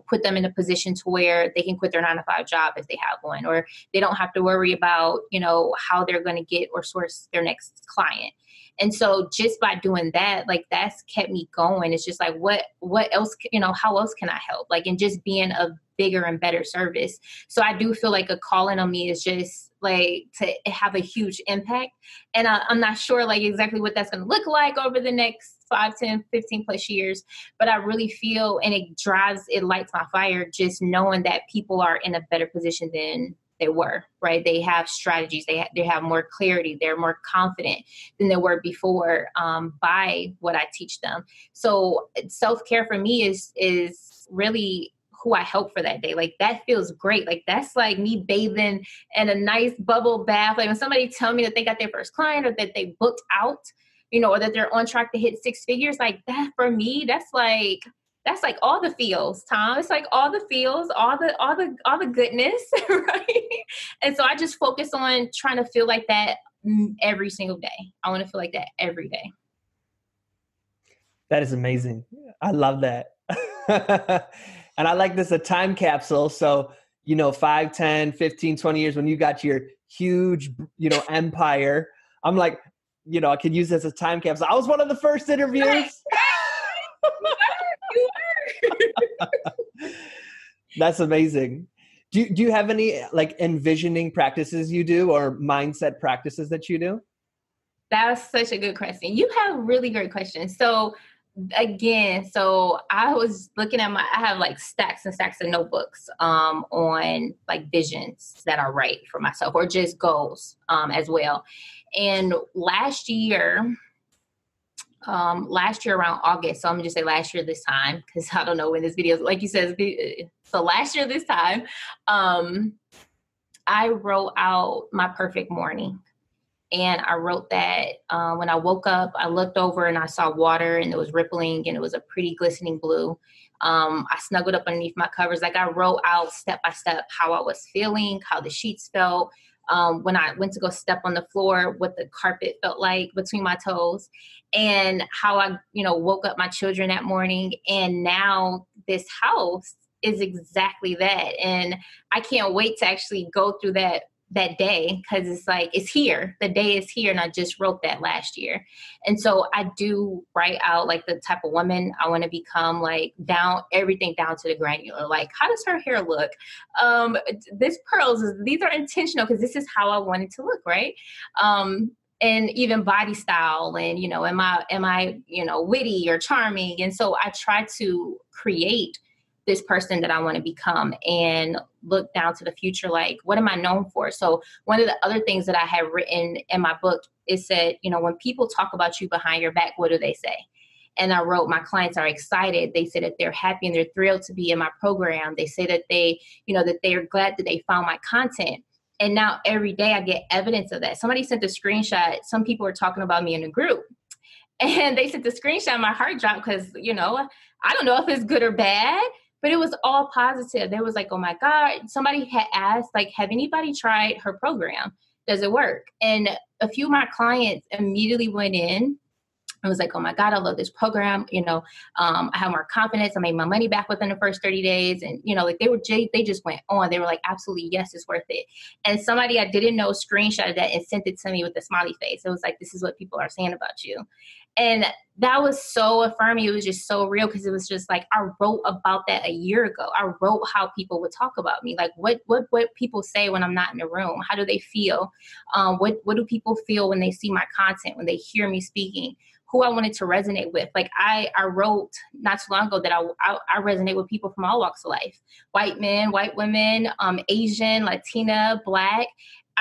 put them in a position to where they can quit their 9-to-5 job if they have one, or they don't have to worry about how they're going to get or source their next client. And so just by doing that, like, that's kept me going. It's just like, what else, how else can I help? Like, and just being a bigger and better service. So I do feel like a calling on me is just like to have a huge impact. And I'm not sure like exactly what that's going to look like over the next 5, 10, 15 plus years. But I really feel, and it lights my fire, just knowing that people are in a better position than they were, right? They have strategies. They have more clarity. They're more confident than they were before, by what I teach them. So self-care for me is really who I help for that day. Like, that feels great. Like, that's like me bathing in a nice bubble bath. Like, when somebody tell me that they got their first client, or that they booked out, or that they're on track to hit 6 figures, like that for me, that's like all the feels, Tom. It's like all the feels, all the goodness, right? And so I just focus on trying to feel like that every single day. I want to feel like that every day. That is amazing. I love that. And I like this, a time capsule. So, 5, 10, 15, 20 years, when you got your huge, empire, I'm like, I could use this as a time capsule. I was one of the first interviews. Right. You were. That's amazing. Do you have any like envisioning practices you do, or mindset practices that you do? That's such a good question. You have really great questions. So again, I was looking at I have like stacks and stacks of notebooks on like visions that I write for myself, or just goals as well. And last year around August, so I'm gonna just say last year this time, because I don't know when this video, like you said, so last year this time, I wrote out my perfect morning. And I wrote that when I woke up, I looked over and I saw water, and it was rippling, and it was a pretty glistening blue. I snuggled up underneath my covers. Like, I wrote out step by step how I was feeling, how the sheets felt. When I went to go step on the floor, what the carpet felt like between my toes, and how I, woke up my children that morning. And now this house is exactly that. And I can't wait to actually go through that day, because it's like, it's here. The day is here. And I just wrote that last year. And so I do write out like the type of woman I want to become, like everything down to the granular. Like, how does her hair look? These are intentional, because this is how I want it to look, right? And even body style, and, am I, witty or charming? And so I try to create this person that I want to become, and look down to the future. Like, what am I known for? So one of the other things that I had written in my book is said, when people talk about you behind your back, what do they say? And I wrote, my clients are excited. They say that they're happy and they're thrilled to be in my program. They say that that they're glad that they found my content. And now every day I get evidence of that. Somebody sent a screenshot. Some people were talking about me in a group, and they sent the screenshot. My heart dropped, because, I don't know if it's good or bad, but it was all positive. They was like, oh my God. Somebody had asked, like, have anybody tried her program? Does it work? And a few of my clients immediately went in. I was like, oh my God, I love this program. I have more confidence. I made my money back within the first 30 days. And, like, they just went on. They were like, absolutely, yes, it's worth it. And somebody I didn't know screenshotted that and sent it to me with a smiley face. It was like, this is what people are saying about you. And that was so affirming. It was just so real because it was just like, I wrote about that a year ago. I wrote how people would talk about me. Like what people say when I'm not in the room. How do they feel? What do people feel when they see my content, when they hear me speaking? Who I wanted to resonate with. Like I wrote not too long ago that I resonate with people from all walks of life. White men, white women, Asian, Latina, Black.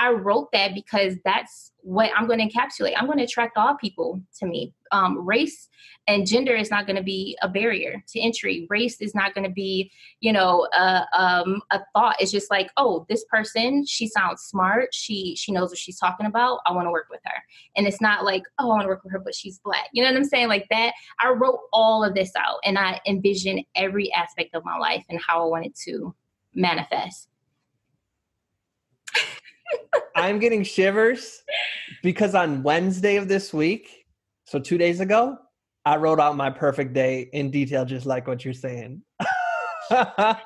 I wrote that because that's what I'm going to encapsulate. I'm going to attract all people to me. Race and gender is not going to be a barrier to entry. Race is not going to be, a thought. It's just like, oh, this person, she sounds smart. She knows what she's talking about. I want to work with her. And it's not like, oh, I want to work with her, but she's Black. You know what I'm saying? Like that. I wrote all of this out and I envisioned every aspect of my life and how I wanted to manifest. I'm getting shivers because on Wednesday of this week, so 2 days ago, I wrote out my perfect day in detail, just like what you're saying. Yes.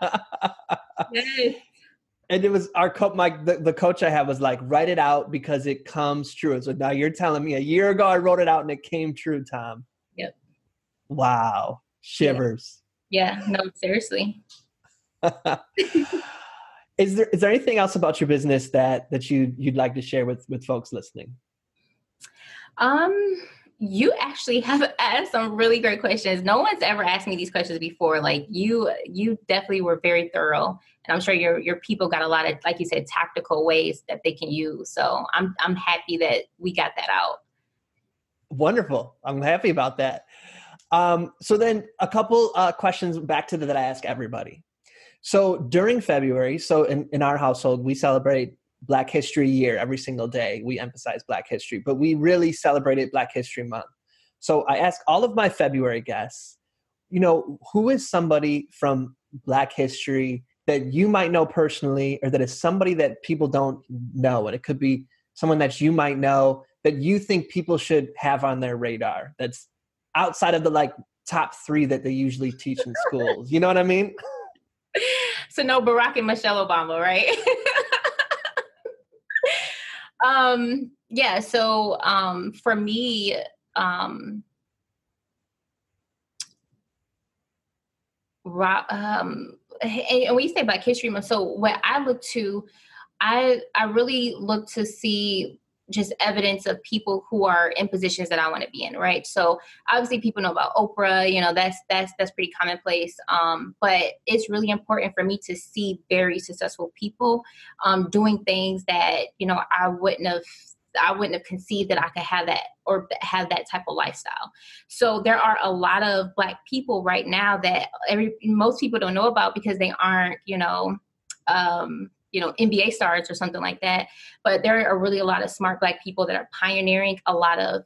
And it was the coach I had was like, write it out because it comes true. So now you're telling me a year ago I wrote it out and it came true, Tom. Yep. Wow. Shivers. Yeah. No, seriously. Is there anything else about your business that you'd like to share with folks listening? You actually have asked some really great questions. No one's ever asked me these questions before. Like you definitely were very thorough, and I'm sure your people got a lot of, like you said, tactical ways that they can use. So I'm happy that we got that out. Wonderful. I'm happy about that. So then a couple questions back to that I ask everybody. So during February, so in our household, we celebrate Black History Year every single day. We emphasize Black history, but we really celebrated Black History Month. So I ask all of my February guests, who is somebody from Black history that you might know personally, or that is somebody that people don't know? And it could be someone that you might know that you think people should have on their radar that's outside of the top 3 that they usually teach in schools. You know what I mean? So no Barack and Michelle Obama, right? Yeah. So, for me, and when you say Black History Month, so what I look to, I really look to see just evidence of people who are in positions that I want to be in, right? So obviously people know about Oprah, that's pretty commonplace. But it's really important for me to see very successful people doing things that, I wouldn't have conceived that I could have that or have that type of lifestyle. So there are a lot of Black people right now that most people don't know about because they aren't, NBA stars or something like that. But there are really a lot of smart Black people that are pioneering a lot of,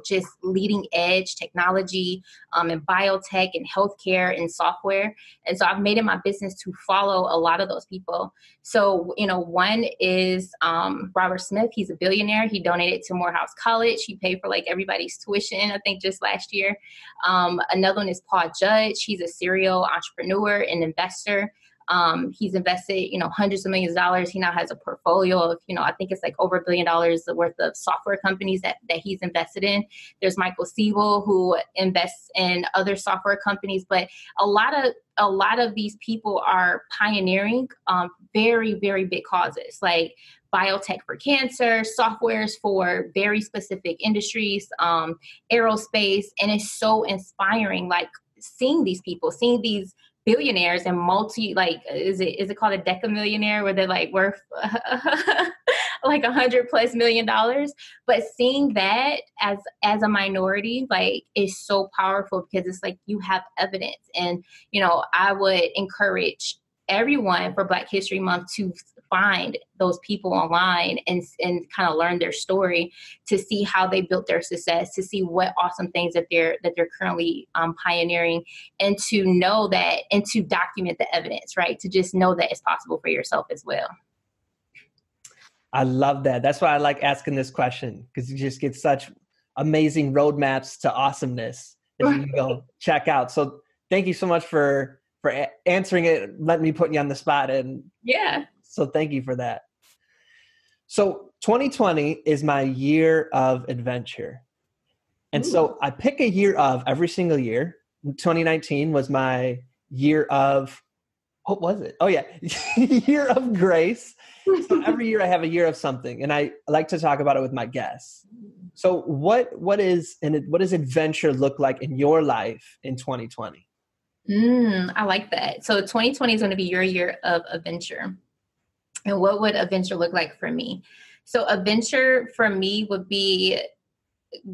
just leading edge technology and biotech and healthcare and software. And so I've made it my business to follow a lot of those people. So, one is Robert Smith. He's a billionaire. He donated to Morehouse College. He paid for everybody's tuition, I think just last year. Another one is Paul Judge. He's a serial entrepreneur and investor. He's invested, hundreds of millions of dollars. He now has a portfolio of, I think it's over $1 billion worth of software companies that he's invested in. There's Michael Siebel, who invests in other software companies, but a lot of these people are pioneering very, very big causes like biotech for cancer, softwares for very specific industries, aerospace. And it's so inspiring, seeing these people, seeing these billionaires and is it called a decamillionaire where they're worth $100+ million. But seeing that as a minority, is so powerful because it's you have evidence. And, I would encourage everyone for Black History Month to find those people online and kind of learn their story, to see how they built their success, to see what awesome things that they're currently pioneering, and to know that and to document the evidence, right? To just know that it's possible for yourself as well. I love that. That's why I like asking this question, because you just get such amazing roadmaps to awesomeness that you can go check out. So thank you so much for answering it, letting me put you on the spot. And yeah. So thank you for that. So 2020 is my year of adventure. And Ooh. so I pick a year of every single year. 2019 was my year of, what was it? Oh yeah, year of grace. So every year I have a year of something, and I like to talk about it with my guests. So what does adventure look like in your life in 2020? I like that. So 2020 is going to be your year of adventure. And what would adventure look like for me? So adventure for me would be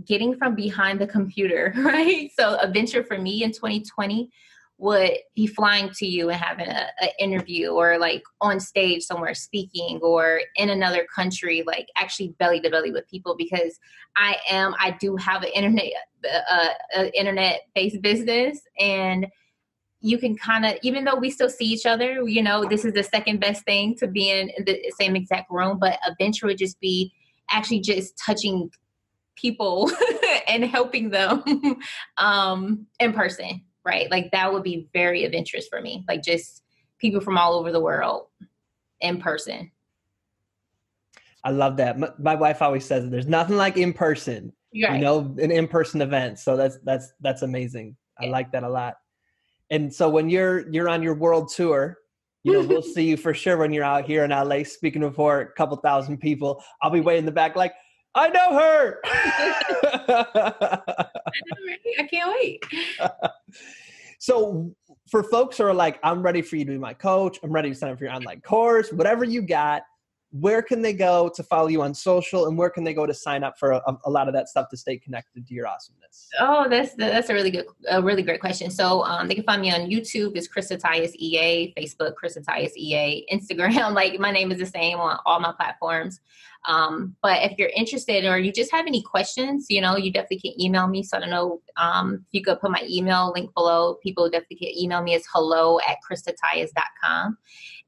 getting from behind the computer, right? So adventure for me in 2020 would be flying to you and having an interview, or like on stage somewhere speaking, or in another country, like actually belly to belly with people, because I do have an internet based business, and you can kind of, even though we still see each other, this is the second best thing to be in the same exact room, but adventure would just be actually just touching people and helping them in person, right? Like that would be very adventurous for me, like just people from all over the world in person. I love that. My wife always says there's nothing like in person, Right. an in-person event. So that's amazing. I Yeah. like that a lot. And so when you're on your world tour, we'll see you for sure when you're out here in LA speaking before a couple thousand people. I'll be way in the back like, I know her. I can't wait. So for folks who are like, I'm ready for you to be my coach, I'm ready to sign up for your online course, whatever you got, where can they go to follow you on social, and where can they go to sign up for a lot of that stuff to stay connected to your awesomeness? Oh, that's a really great question. So they can find me on YouTube. It's Crysta Tyus EA, Facebook Crysta Tyus EA, Instagram. Like my name is the same on all my platforms. But if you're interested or you just have any questions, you definitely can email me. So I don't know if you could put my email link below. People definitely can email me. It's hello@CrystaTyus.com.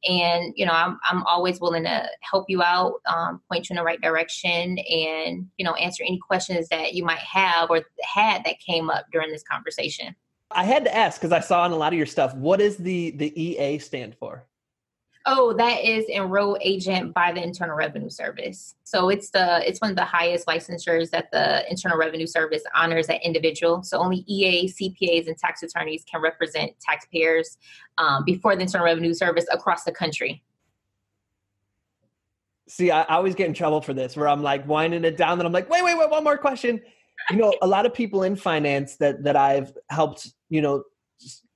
And, I'm always willing to help you out, point you in the right direction, and, answer any questions that you might have or had that came up during this conversation. I had to ask, because I saw in a lot of your stuff, what does the EA stand for? Oh, that is Enrolled Agent by the Internal Revenue Service. So it's one of the highest licensures that the Internal Revenue Service honors at individual. So only EAs, CPAs, and tax attorneys can represent taxpayers before the Internal Revenue Service across the country. See, I always get in trouble for this, where I'm like winding it down, and I'm like, wait, one more question. A lot of people in finance that I've helped,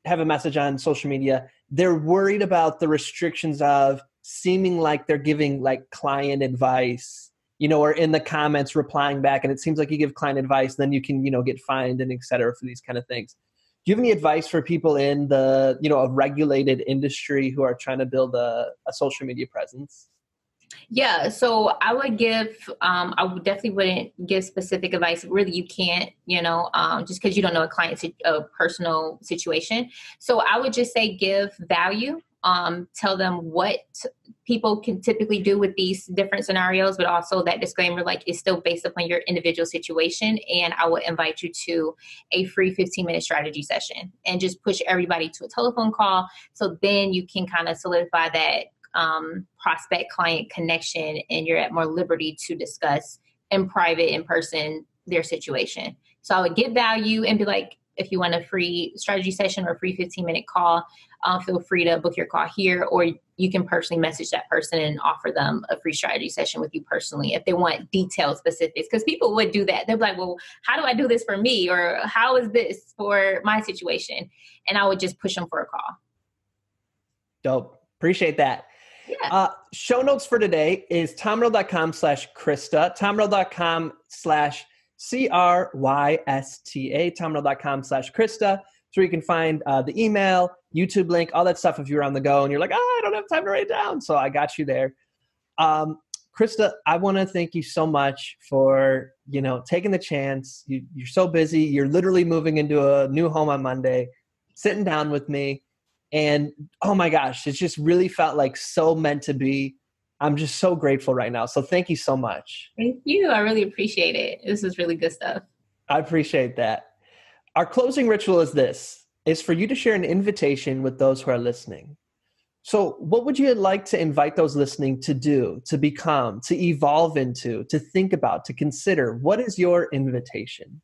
have a message on social media, they're worried about the restrictions of seeming like they're giving like client advice, or in the comments replying back. And it seems like you give client advice, then you can, get fined and et cetera for these kind of things. Do you have any advice for people in the, a regulated industry who are trying to build a social media presence? Yeah, so I would definitely wouldn't give specific advice. Really, you can't, just because you don't know a client's personal situation. So I would just say give value, tell them what people can typically do with these different scenarios, but also that disclaimer, like, is still based upon your individual situation. And I would invite you to a free 15-minute strategy session and just push everybody to a telephone call. So then you can kind of solidify that prospect client connection, and you're at more liberty to discuss in private, in person, their situation. So I would give value and be like, if you want a free strategy session or a free 15-minute call, feel free to book your call here, or you can personally message that person and offer them a free strategy session with you personally if they want detailed specifics. Because people would do that. They're like, well, how do I do this for me? Or how is this for my situation? And I would just push them for a call. Dope. Appreciate that. Yeah. Show notes for today is tomrell.com/Crysta, tomrell.com/CRYSTA, tomrell.com/Crysta. So you can find the email, YouTube link, all that stuff if you're on the go and you're like, I don't have time to write it down. So I got you there. Crysta, I want to thank you so much for, taking the chance. You're so busy. You're literally moving into a new home on Monday, sitting down with me. And oh my gosh, it just really felt like so meant to be. I'm just so grateful right now. So thank you so much. Thank you. I really appreciate it. This is really good stuff. I appreciate that. Our closing ritual is for you to share an invitation with those who are listening. So what would you like to invite those listening to do, to become, to evolve into, to think about, to consider? What is your invitation?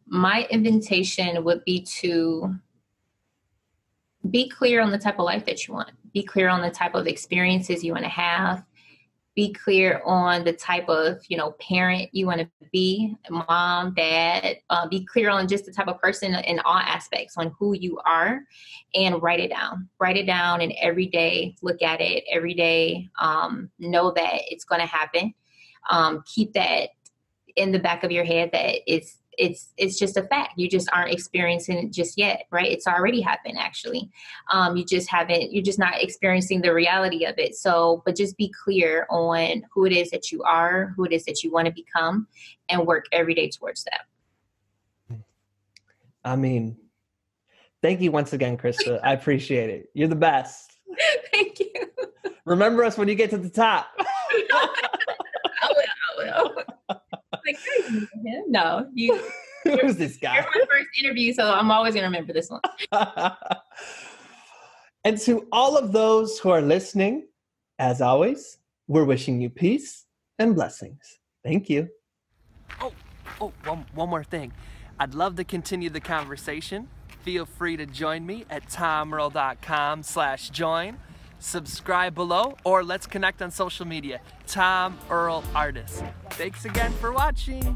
My invitation would be to be clear on the type of life that you want. Be clear on the type of experiences you want to have. Be clear on the type of, parent you want to be, mom, dad. Be clear on just the type of person in all aspects on who you are, and write it down. Write it down, and every day look at it. Every day, know that it's going to happen. Keep that in the back of your head that it's just a fact. You just aren't experiencing it just yet, right? It's already happened, actually. You're just not experiencing the reality of it. So, but just be clear on who it is that you are, who it is that you want to become, and work every day towards that. I mean, thank you once again, Crysta. I appreciate it. You're the best. Thank you. Remember us when you get to the top. I will. Like, no, Who's this guy? You're my first interview, so I'm always going to remember this one. And to all of those who are listening, as always, we're wishing you peace and blessings. Thank you. One more thing. I'd love to continue the conversation. Feel free to join me at tomearl.com/join. Subscribe below, or let's connect on social media. Tom Earl Artist. Thanks again for watching.